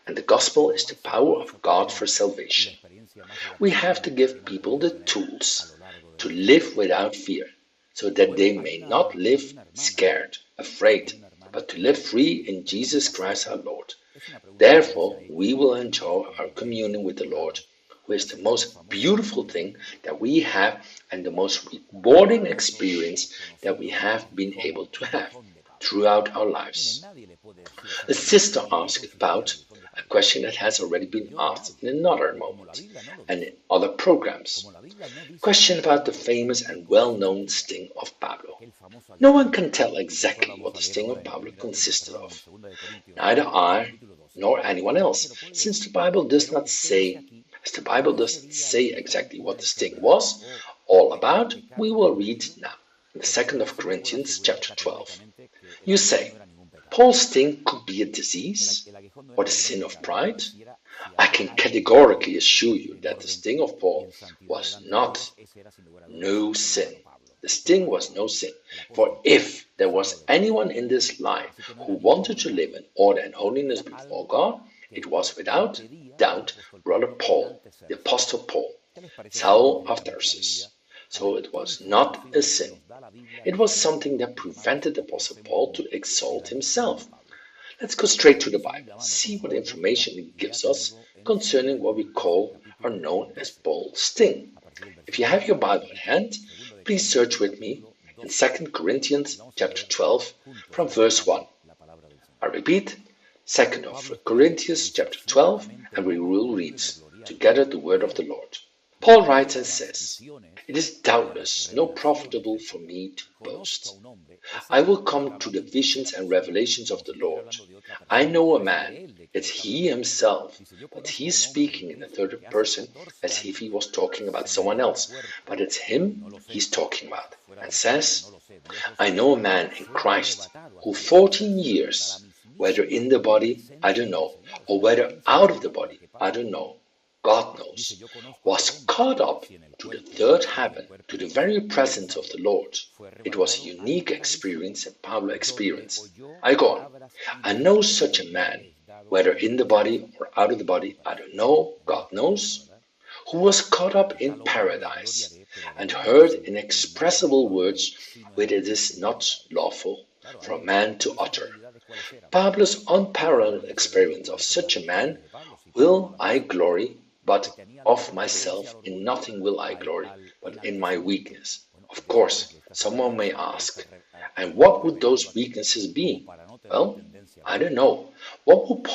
And the gospel is the power of God for salvation. We have to give people the tools to live without fear, so that they may not live scared, afraid, but to live free in Jesus Christ our Lord. Therefore, we will enjoy our communion with the Lord, who is the most beautiful thing that we have and the most rewarding experience that we have been able to have throughout our lives. A sister asked about a question that has already been asked in another moment and in other programs. Question about the famous and well-known sting of Pablo. No one can tell exactly what the sting of Pablo consisted of. Neither I nor anyone else, since the Bible does not say, as the Bible doesn't say exactly what the sting was all about, we will read now in the 2nd of Corinthians chapter 12. You say, Paul's sting could be a disease or the sin of pride. I can categorically assure you that the sting of Paul was no sin. The sting was no sin. For if there was anyone in this life who wanted to live in order and holiness before God, it was without doubt brother Paul, the apostle Paul, Saul of Tarsus. So it was not a sin. It was something that prevented the apostle Paul to exalt himself. Let's go straight to the Bible, see what information it gives us concerning what we call or known as Paul's sting. If you have your Bible at hand, please search with me in 2 Corinthians chapter 12 from verse 1. I repeat, 2 Corinthians chapter 12, and we will read together the word of the Lord. Paul writes and says, It is doubtless no profitable for me to boast. I will come to the visions and revelations of the Lord. I know a man, it's he himself, but he is speaking in the third person as if he was talking about someone else, but it's him he's talking about, and says, I know a man in Christ who 14 years, whether in the body, I don't know, or whether out of the body, I don't know, God knows, was caught up to the third heaven, to the very presence of the Lord. It was a unique experience that Pablo experienced. I go on. I know such a man, whether in the body or out of the body, I don't know, God knows, who was caught up in paradise and heard inexpressible words which it is not lawful for a man to utter. Pablo's unparalleled experience of such a man, will I glory, but of myself in nothing will I glory, but in my weakness. Of course, someone may ask, and what would those weaknesses be? Well, I don't know. What would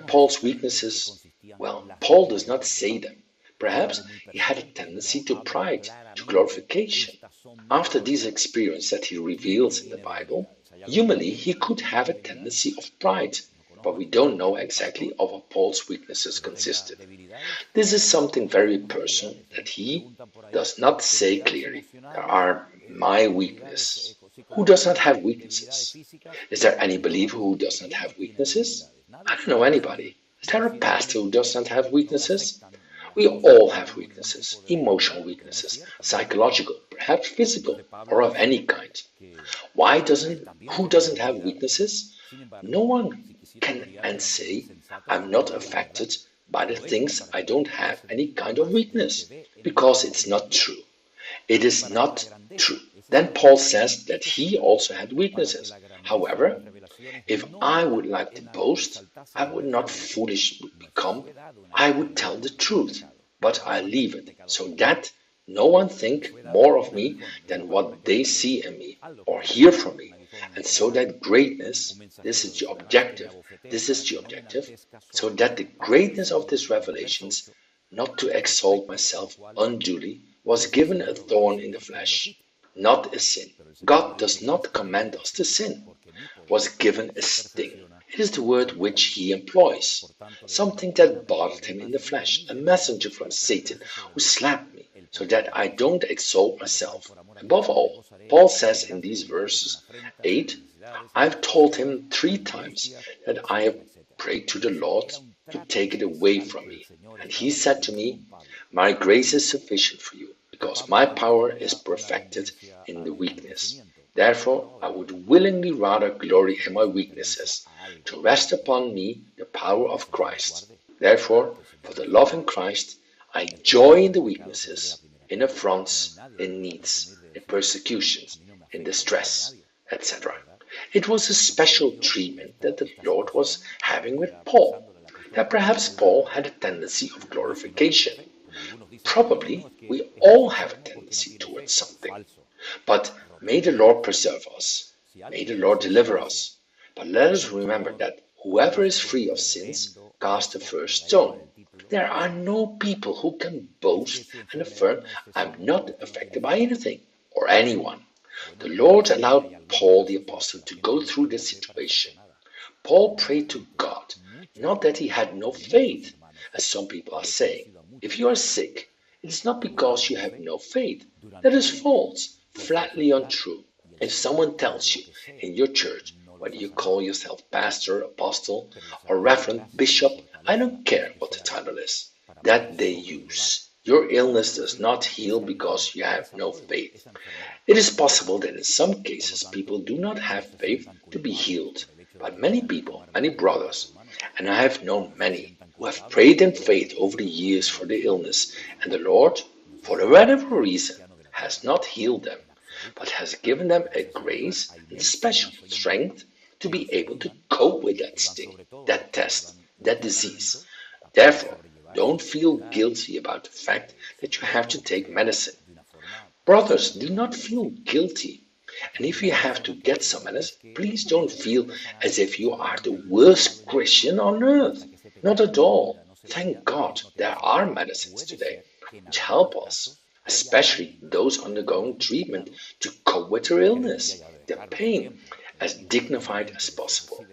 Paul's weaknesses? Well, Paul does not say them. Perhaps he had a tendency to pride, to glorification. After these experiences that he reveals in the Bible, humanly he could have a tendency of pride. But we don't know exactly of what Paul's weaknesses consisted. This is something very personal that he does not say clearly. There are my weaknesses. Who does not have weaknesses? Is there any believer who does not have weaknesses? I don't know anybody. Is there a pastor who does not have weaknesses? We all have weaknesses, emotional weaknesses, psychological, perhaps physical, or of any kind. Who doesn't have weaknesses? No one can and say, I'm not affected by the things I don't have any kind of weakness, because it's not true. It is not true. Then Paul says that he also had weaknesses. However, if I would like to boast, I would not foolish become. I would tell the truth, but I leave it, so that no one think more of me than what they see in me or hear from me. And so that greatness, this is the objective, so that the greatness of these revelations, not to exalt myself unduly, was given a thorn in the flesh, not a sin. God does not command us to sin, was given a sting. It is the word which he employs, something that bothered him in the flesh, a messenger from Satan who slapped me, so that I don't exalt myself. Above all, Paul says in these verses 8, I've told him 3 times that I have prayed to the Lord to take it away from me. And he said to me, my grace is sufficient for you, because my power is perfected in the weakness. Therefore, I would willingly rather glory in my weaknesses, to rest upon me the power of Christ. Therefore, for the love in Christ, I joy in the weaknesses, in affronts, in needs, in persecutions, in distress, etc. It was a special treatment that the Lord was having with Paul, that perhaps Paul had a tendency of glorification. Probably we all have a tendency towards something. But may the Lord preserve us. May the Lord deliver us. But let us remember that whoever is free of sins cast the first stone. There are no people who can boast and affirm, I'm not affected by anything or anyone. The Lord allowed Paul the Apostle to go through this situation. Paul prayed to God, not that he had no faith, as some people are saying. If you are sick, it is not because you have no faith. That is false, flatly untrue. If someone tells you in your church, whether you call yourself pastor, apostle, or reverend, bishop, I don't care what the title is, that they use. Your illness does not heal because you have no faith. It is possible that in some cases people do not have faith to be healed, but many people, many brothers, and I have known many, who have prayed in faith over the years for the illness, and the Lord, for whatever reason, has not healed them, but has given them a grace and special strength to be able to cope with that sting, that test, that disease. Therefore, don't feel guilty about the fact that you have to take medicine. Brothers, do not feel guilty. And if you have to get some medicine, please don't feel as if you are the worst Christian on earth. Not at all. Thank God there are medicines today which help us, especially those undergoing treatment, to cope with their illness, their pain, as dignified as possible.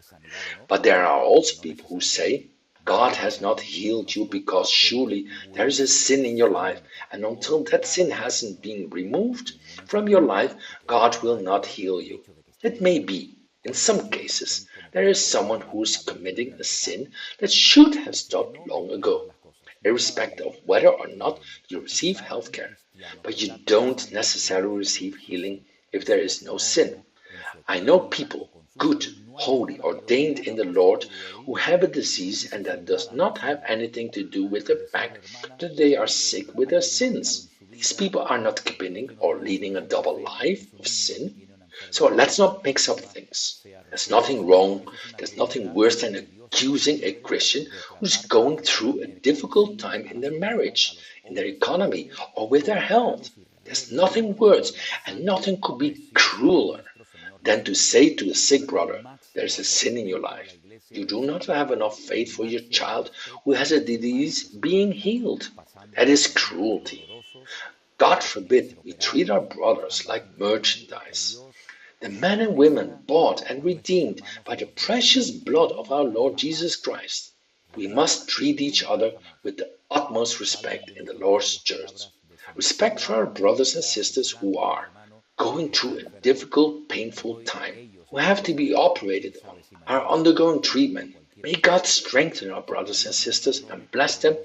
But there are also people who say, God has not healed you because surely there is a sin in your life, and until that sin hasn't been removed from your life, God will not heal you. It may be, in some cases, there is someone who is committing a sin that should have stopped long ago, irrespective of whether or not you receive health care. But you don't necessarily receive healing if there is no sin. I know people, good, holy, ordained in the Lord, who have a disease and that does not have anything to do with the fact that they are sick with their sins. These people are not committing or leading a double life of sin. So let's not mix up things. There's nothing wrong, there's nothing worse than accusing a Christian who's going through a difficult time in their marriage, in their economy, or with their health. There's nothing worse and nothing could be crueler than to say to a sick brother, there's a sin in your life. You do not have enough faith for your child who has a disease being healed. That is cruelty. God forbid we treat our brothers like merchandise. The men and women bought and redeemed by the precious blood of our Lord Jesus Christ. We must treat each other with the utmost respect in the Lord's church. Respect for our brothers and sisters who are going through a difficult, painful time, who have to be operated on, are undergoing treatment. May God strengthen our brothers and sisters and bless them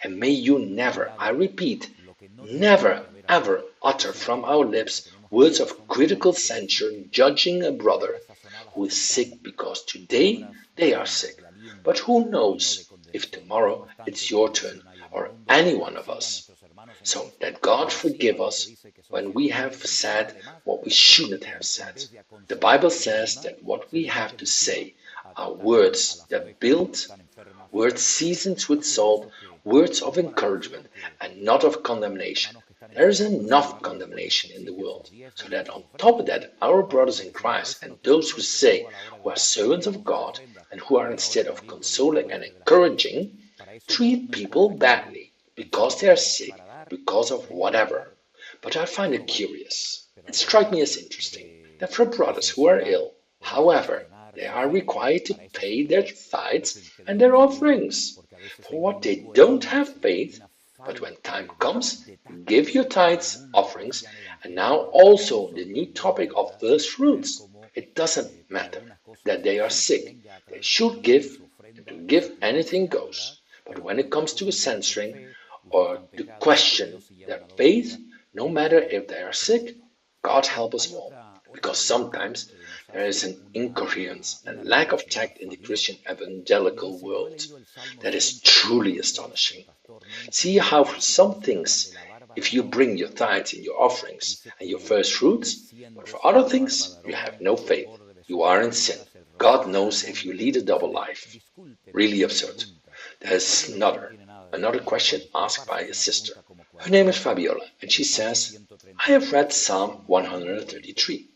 And may you never, I repeat, never ever utter from our lips words of critical censure judging a brother who is sick because today they are sick. But who knows if tomorrow it's your turn or any one of us. So that God forgive us when we have said what we shouldn't have said. The Bible says that what we have to say are words that build, words seasoned with salt, words of encouragement and not of condemnation. There is enough condemnation in the world, so that on top of that, our brothers in Christ and those who say who are servants of God and who are instead of consoling and encouraging, treat people badly because they are sick, because of whatever. But I find it curious. It strikes me as interesting that for brothers who are ill, however, they are required to pay their tithes and their offerings. For what they don't have faith, but when time comes, give your tithes, offerings, and now also the new topic of first fruits. It doesn't matter that they are sick. They should give, and to give anything goes. But when it comes to censoring or to question their faith, no matter if they are sick, God help us all. Because sometimes there is an incoherence and lack of tact in the Christian evangelical world that is truly astonishing. See how for some things, if you bring your tithes and your offerings and your first fruits, but for other things you have no faith, you are in sin. God knows if you lead a double life. Really absurd. There's another question asked by a sister. Her name is Fabiola, and she says, I have read Psalm 133.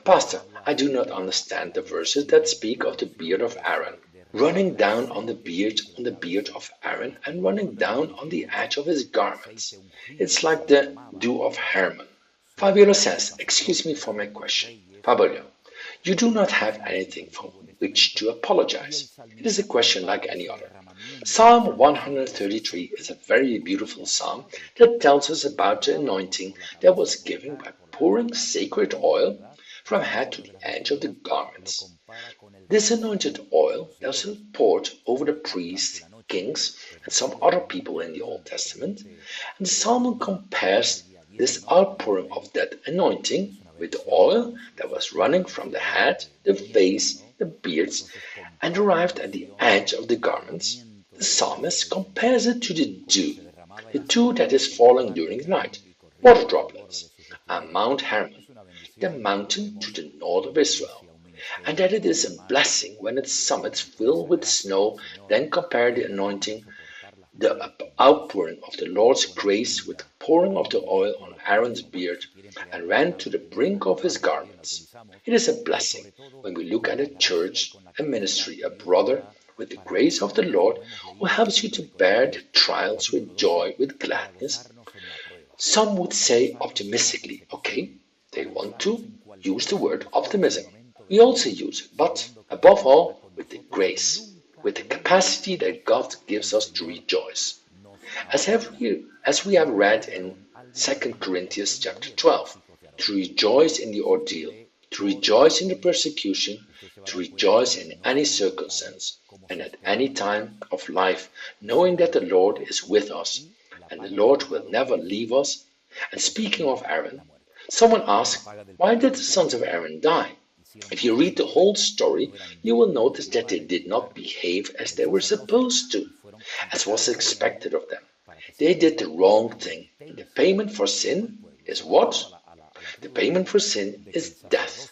Pastor, I do not understand the verses that speak of the beard of Aaron, running down on the beard of Aaron and running down on the edge of his garments. It's like the dew of Hermon. Fabiola says, excuse me for my question. Fabiola, you do not have anything for which to apologize. It is a question like any other. Psalm 133 is a very beautiful psalm that tells us about the anointing that was given by pouring sacred oil from head to the edge of the garments. This anointed oil was poured over the priests, kings, and some other people in the Old Testament, and the psalm compares this outpouring of that anointing with the oil that was running from the head, the face, the beards, and arrived at the edge of the garments. The psalmist compares it to the dew that is falling during the night, water droplets, on Mount Hermon, the mountain to the north of Israel, and that it is a blessing when its summits fill with snow. Then compare the anointing, the outpouring of the Lord's grace with the pouring of the oil on Aaron's beard, and ran to the brink of his garments. It is a blessing when we look at a church, a ministry, a brother with the grace of the Lord who helps you to bear the trials with joy, with gladness. Some would say optimistically, okay, they want to use the word optimism. We also use it, but above all, with the grace, with the capacity that God gives us to rejoice. As we have read in 2 Corinthians chapter 12, to rejoice in the ordeal, to rejoice in the persecution, to rejoice in any circumstance and at any time of life, knowing that the Lord is with us and the Lord will never leave us. And speaking of Aaron, someone asked, why did the sons of Aaron die? If you read the whole story, you will notice that they did not behave as they were supposed to, as was expected of them. They did the wrong thing. The payment for sin is what? The payment for sin is death.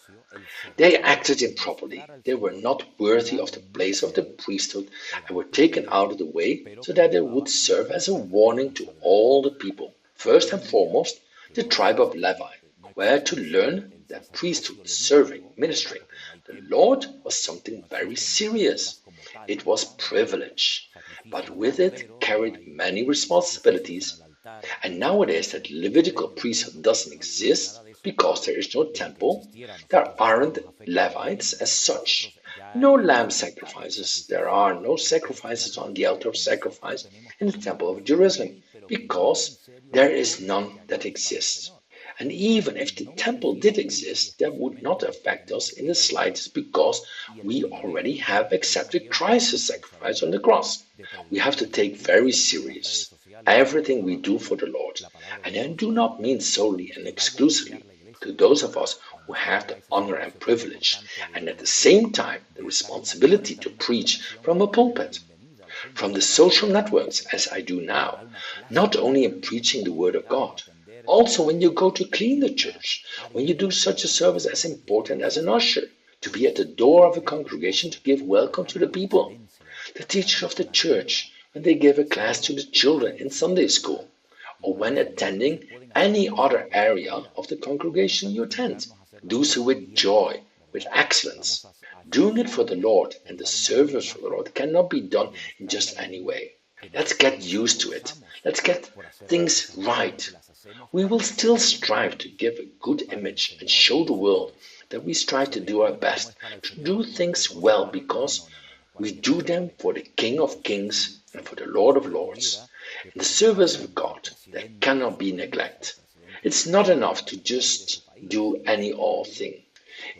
They acted improperly. They were not worthy of the place of the priesthood and were taken out of the way so that they would serve as a warning to all the people. First and foremost, the tribe of Levi, where to learn that priesthood, serving, ministering the Lord was something very serious. It was privilege, but with it carried many responsibilities. And nowadays that Levitical priesthood doesn't exist because there is no temple. There aren't Levites as such. No lamb sacrifices. There are no sacrifices on the altar of sacrifice in the temple of Jerusalem because there is none that exists. And even if the temple did exist, that would not affect us in the slightest because we already have accepted Christ's sacrifice on the cross. We have to take very serious everything we do for the Lord. And I do not mean solely and exclusively to those of us who have the honor and privilege, and at the same time the responsibility to preach from a pulpit, from the social networks as I do now, not only in preaching the Word of God, also when you go to clean the church, when you do such a service as important as an usher, to be at the door of a congregation to give welcome to the people, the teacher of the church, when they give a class to the children in Sunday school, or when attending any other area of the congregation you attend. Do so with joy, with excellence. Doing it for the Lord and the service for the Lord cannot be done in just any way. Let's get used to it. Let's get things right. We will still strive to give a good image and show the world that we strive to do our best, to do things well because we do them for the King of Kings and for the Lord of Lords. In the service of God, there cannot be neglect. It's not enough to just do any old thing.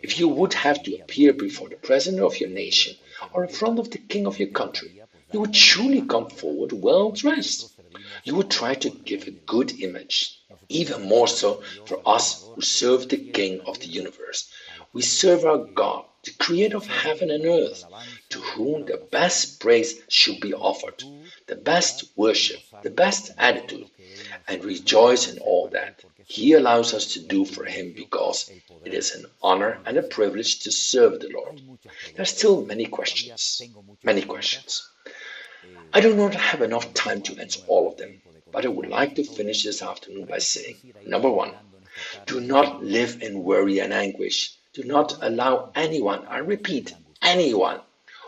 If you would have to appear before the president of your nation or in front of the king of your country, you would surely come forward well dressed. You would try to give a good image, even more so for us who serve the King of the universe. We serve our God, the creator of heaven and earth, to whom the best praise should be offered, the best worship, the best attitude, and rejoice in all that He allows us to do for Him because it is an honor and a privilege to serve the Lord. There are still many questions. I do not have enough time to answer all of them, but I would like to finish this afternoon by saying, number one, do not live in worry and anguish. Do not allow anyone, I repeat, anyone,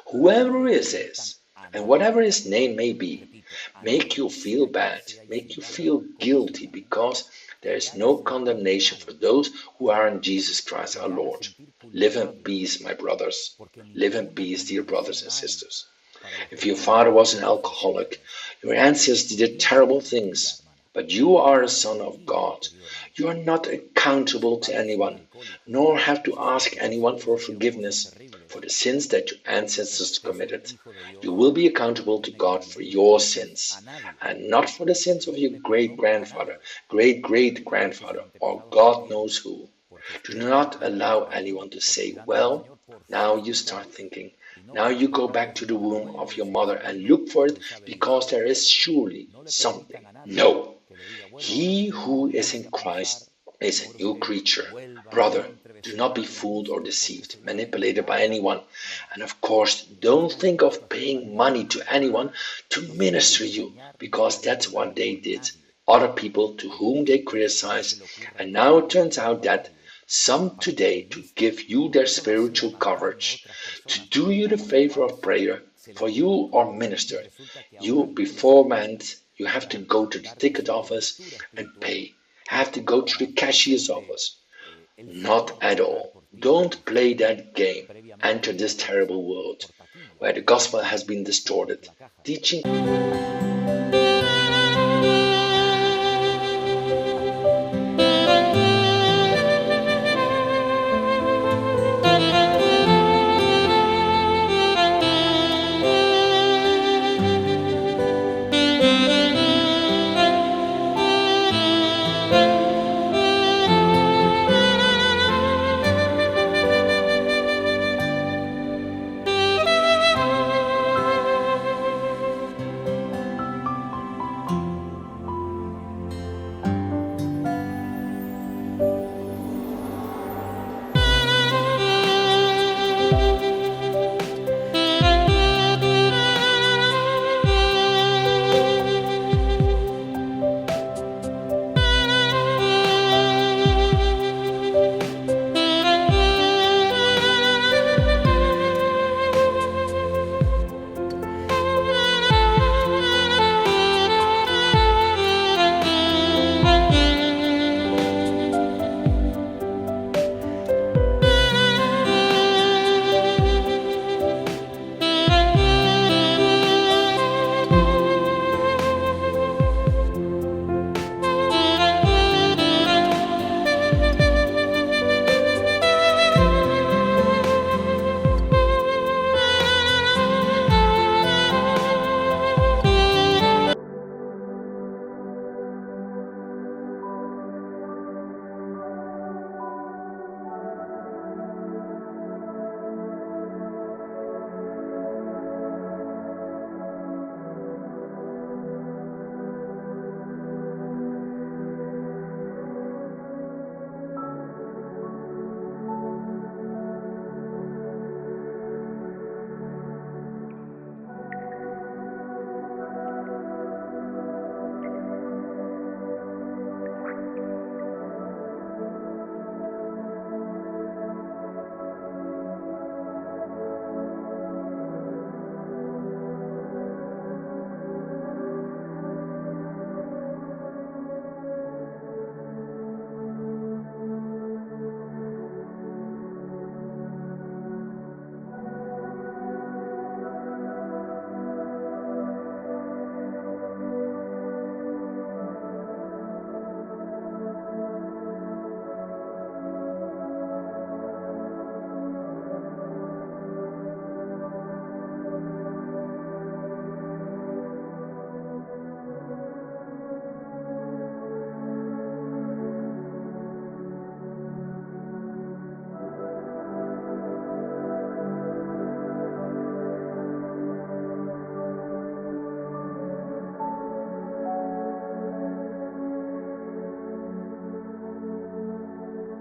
whoever it is, and whatever his name may be, make you feel bad, make you feel guilty, because there is no condemnation for those who are in Jesus Christ our Lord. Live in peace, my brothers. Live in peace, dear brothers and sisters. If your father was an alcoholic, your ancestors did terrible things, but you are a son of God. You are not accountable to anyone, nor have to ask anyone for forgiveness for the sins that your ancestors committed. You will be accountable to God for your sins, and not for the sins of your great-grandfather, great-great-grandfather, or God knows who. Do not allow anyone to say, well, now you start thinking, now you go back to the womb of your mother and look for it because there is surely something. No. He who is in Christ is a new creature. Brother, do not be fooled or deceived, manipulated by anyone. And of course, don't think of paying money to anyone to minister you, because that's what they did. Other people to whom they criticize. And now it turns out that some today to give you their spiritual coverage, to do you the favor of prayer for you or minister. You beforehand, you have to go to the ticket office and pay. Have to go to the cashier's office. Not at all. Don't play that game. Enter this terrible world where the gospel has been distorted, teaching